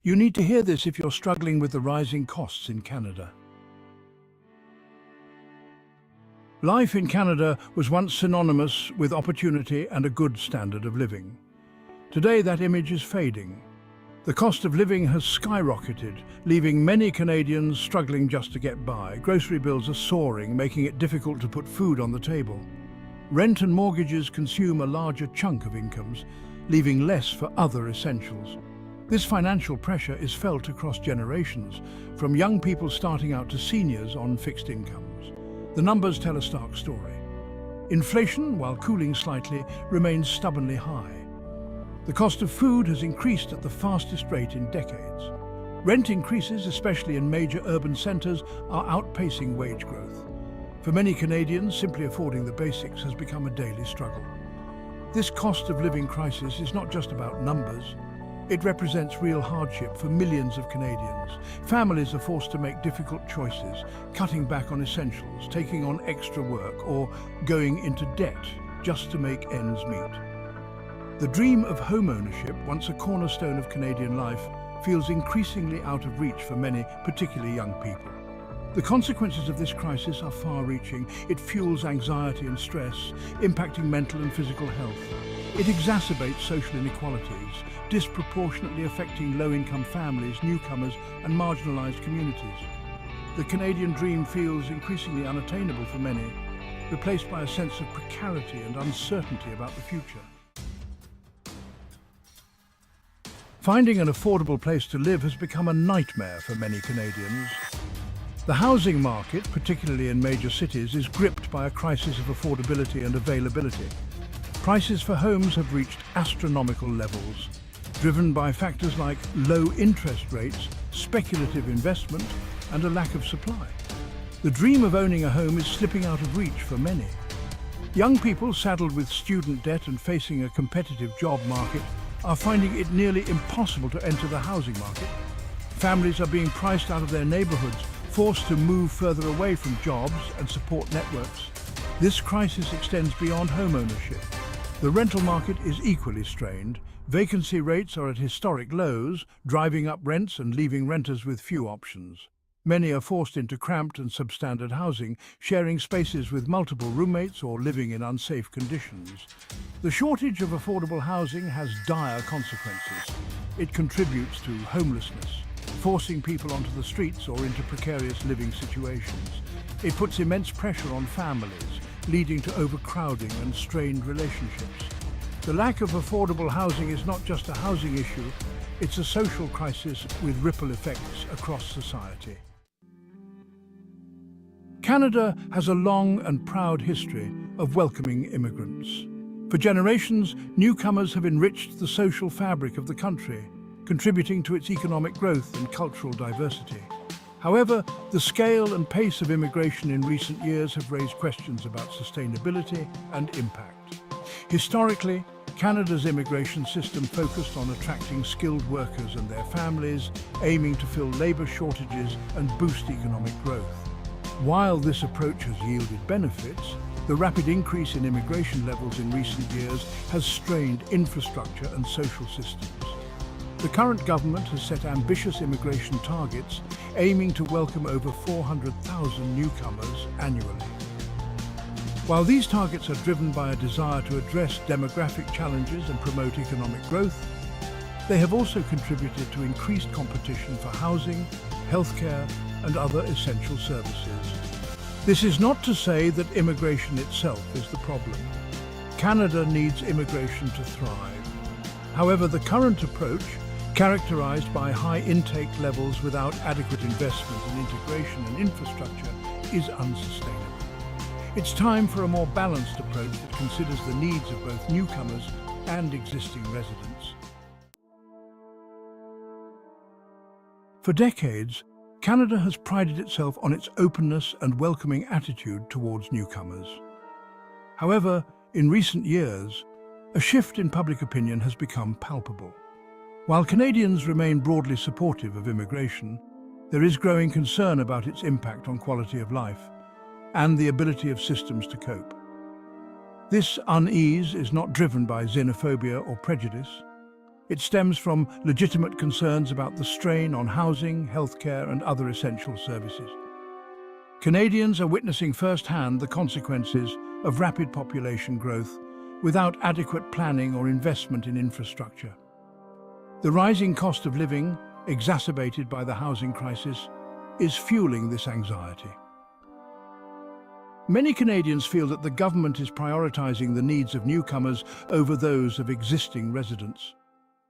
You need to hear this if you're struggling with the rising costs in Canada. Life in Canada was once synonymous with opportunity and a good standard of living. Today, that image is fading. The cost of living has skyrocketed, leaving many Canadians struggling just to get by. Grocery bills are soaring, making it difficult to put food on the table. Rent and mortgages consume a larger chunk of incomes, leaving less for other essentials. This financial pressure is felt across generations, from young people starting out to seniors on fixed incomes. The numbers tell a stark story. Inflation, while cooling slightly, remains stubbornly high. The cost of food has increased at the fastest rate in decades. Rent increases, especially in major urban centres, are outpacing wage growth. For many Canadians, simply affording the basics has become a daily struggle. This cost of living crisis is not just about numbers. It represents real hardship for millions of Canadians. Families are forced to make difficult choices, cutting back on essentials, taking on extra work, or going into debt just to make ends meet. The dream of home ownership, once a cornerstone of Canadian life, feels increasingly out of reach for many, particularly young people. The consequences of this crisis are far-reaching. It fuels anxiety and stress, impacting mental and physical health. It exacerbates social inequalities, disproportionately affecting low-income families, newcomers, and marginalised communities. The Canadian dream feels increasingly unattainable for many, replaced by a sense of precarity and uncertainty about the future. Finding an affordable place to live has become a nightmare for many Canadians. The housing market, particularly in major cities, is gripped by a crisis of affordability and availability. Prices for homes have reached astronomical levels, driven by factors like low interest rates, speculative investment, and a lack of supply. The dream of owning a home is slipping out of reach for many. Young people saddled with student debt and facing a competitive job market are finding it nearly impossible to enter the housing market. Families are being priced out of their neighbourhoods, forced to move further away from jobs and support networks. This crisis extends beyond home ownership. The rental market is equally strained. Vacancy rates are at historic lows, driving up rents and leaving renters with few options. Many are forced into cramped and substandard housing, sharing spaces with multiple roommates or living in unsafe conditions. The shortage of affordable housing has dire consequences. It contributes to homelessness, forcing people onto the streets or into precarious living situations. It puts immense pressure on families, leading to overcrowding and strained relationships. The lack of affordable housing is not just a housing issue, it's a social crisis with ripple effects across society. Canada has a long and proud history of welcoming immigrants. For generations, newcomers have enriched the social fabric of the country, contributing to its economic growth and cultural diversity. However, the scale and pace of immigration in recent years have raised questions about sustainability and impact. Historically, Canada's immigration system focused on attracting skilled workers and their families, aiming to fill labour shortages and boost economic growth. While this approach has yielded benefits, the rapid increase in immigration levels in recent years has strained infrastructure and social systems. The current government has set ambitious immigration targets, aiming to welcome over 400,000 newcomers annually. While these targets are driven by a desire to address demographic challenges and promote economic growth, they have also contributed to increased competition for housing, healthcare, and other essential services. This is not to say that immigration itself is the problem. Canada needs immigration to thrive. However, the current approach, characterized by high intake levels without adequate investment in integration and infrastructure, is unsustainable. It's time for a more balanced approach that considers the needs of both newcomers and existing residents. For decades, Canada has prided itself on its openness and welcoming attitude towards newcomers. However, in recent years, a shift in public opinion has become palpable. While Canadians remain broadly supportive of immigration, there is growing concern about its impact on quality of life and the ability of systems to cope. This unease is not driven by xenophobia or prejudice. It stems from legitimate concerns about the strain on housing, healthcare and other essential services. Canadians are witnessing firsthand the consequences of rapid population growth without adequate planning or investment in infrastructure. The rising cost of living, exacerbated by the housing crisis, is fueling this anxiety. Many Canadians feel that the government is prioritizing the needs of newcomers over those of existing residents.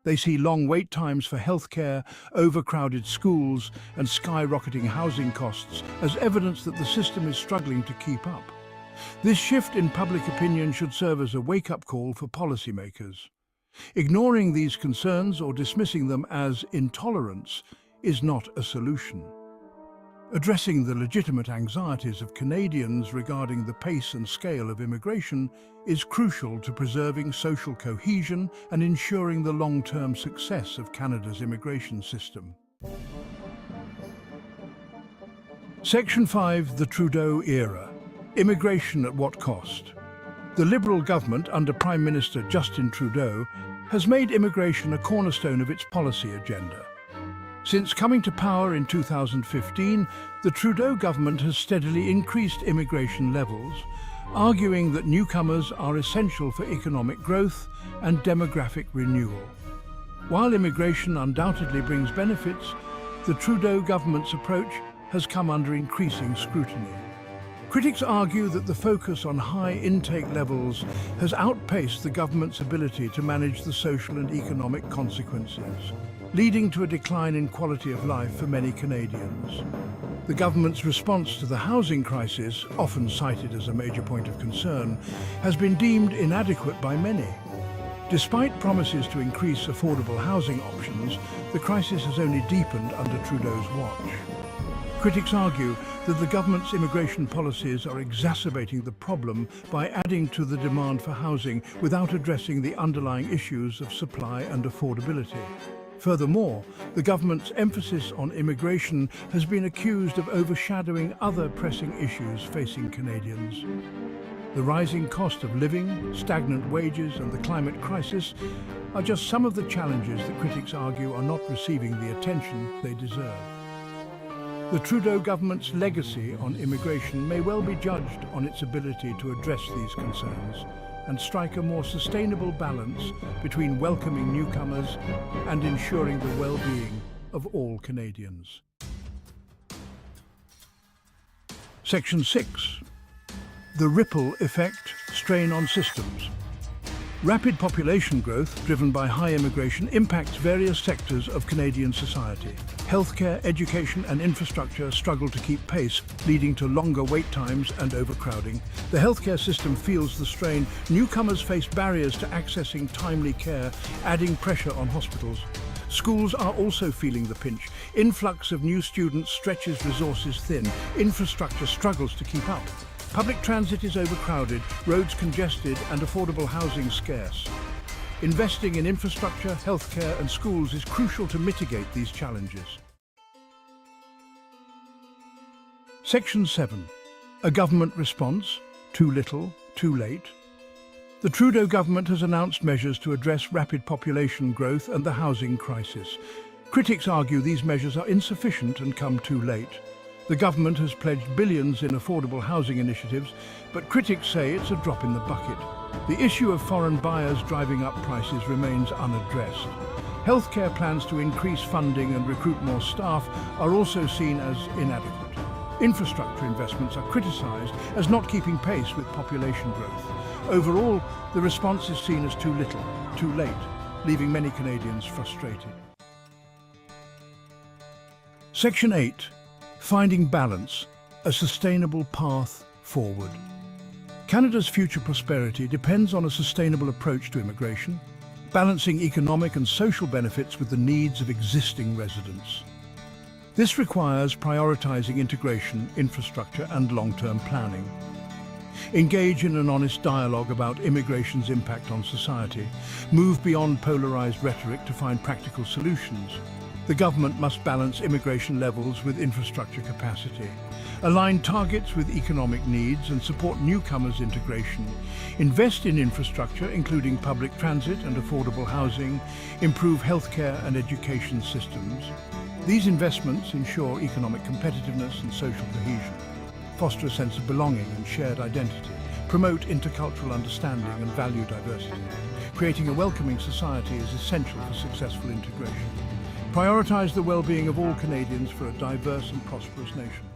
They see long wait times for healthcare, overcrowded schools, and skyrocketing housing costs as evidence that the system is struggling to keep up. This shift in public opinion should serve as a wake-up call for policymakers. Ignoring these concerns or dismissing them as intolerance is not a solution. Addressing the legitimate anxieties of Canadians regarding the pace and scale of immigration is crucial to preserving social cohesion and ensuring the long-term success of Canada's immigration system. Section 5. The Trudeau Era. Immigration at what cost? The Liberal government under Prime Minister Justin Trudeau has made immigration a cornerstone of its policy agenda. Since coming to power in 2015, the Trudeau government has steadily increased immigration levels, arguing that newcomers are essential for economic growth and demographic renewal. While immigration undoubtedly brings benefits, the Trudeau government's approach has come under increasing scrutiny. Critics argue that the focus on high intake levels has outpaced the government's ability to manage the social and economic consequences, leading to a decline in quality of life for many Canadians. The government's response to the housing crisis, often cited as a major point of concern, has been deemed inadequate by many. Despite promises to increase affordable housing options, the crisis has only deepened under Trudeau's watch. Critics argue that the government's immigration policies are exacerbating the problem by adding to the demand for housing without addressing the underlying issues of supply and affordability. Furthermore, the government's emphasis on immigration has been accused of overshadowing other pressing issues facing Canadians. The rising cost of living, stagnant wages and the climate crisis are just some of the challenges that critics argue are not receiving the attention they deserve. The Trudeau government's legacy on immigration may well be judged on its ability to address these concerns and strike a more sustainable balance between welcoming newcomers and ensuring the well-being of all Canadians. Section 6. The ripple effect, strain on systems. Rapid population growth, driven by high immigration, impacts various sectors of Canadian society. Healthcare, education and infrastructure struggle to keep pace, leading to longer wait times and overcrowding. The healthcare system feels the strain. Newcomers face barriers to accessing timely care, adding pressure on hospitals. Schools are also feeling the pinch. Influx of new students stretches resources thin. Infrastructure struggles to keep up. Public transit is overcrowded, roads congested and affordable housing scarce. Investing in infrastructure, healthcare and schools is crucial to mitigate these challenges. Section 7. A government response, too little, too late. The Trudeau government has announced measures to address rapid population growth and the housing crisis. Critics argue these measures are insufficient and come too late. The government has pledged billions in affordable housing initiatives, but critics say it's a drop in the bucket. The issue of foreign buyers driving up prices remains unaddressed. Healthcare plans to increase funding and recruit more staff are also seen as inadequate. Infrastructure investments are criticised as not keeping pace with population growth. Overall, the response is seen as too little, too late, leaving many Canadians frustrated. Section 8. Finding balance, a sustainable path forward. Canada's future prosperity depends on a sustainable approach to immigration, balancing economic and social benefits with the needs of existing residents. This requires prioritising integration, infrastructure and long-term planning. Engage in an honest dialogue about immigration's impact on society. Move beyond polarised rhetoric to find practical solutions. The government must balance immigration levels with infrastructure capacity, align targets with economic needs and support newcomers' integration, invest in infrastructure including public transit and affordable housing, improve healthcare and education systems. These investments ensure economic competitiveness and social cohesion, foster a sense of belonging and shared identity, promote intercultural understanding and value diversity. Creating a welcoming society is essential for successful integration. Prioritize the well-being of all Canadians for a diverse and prosperous nation.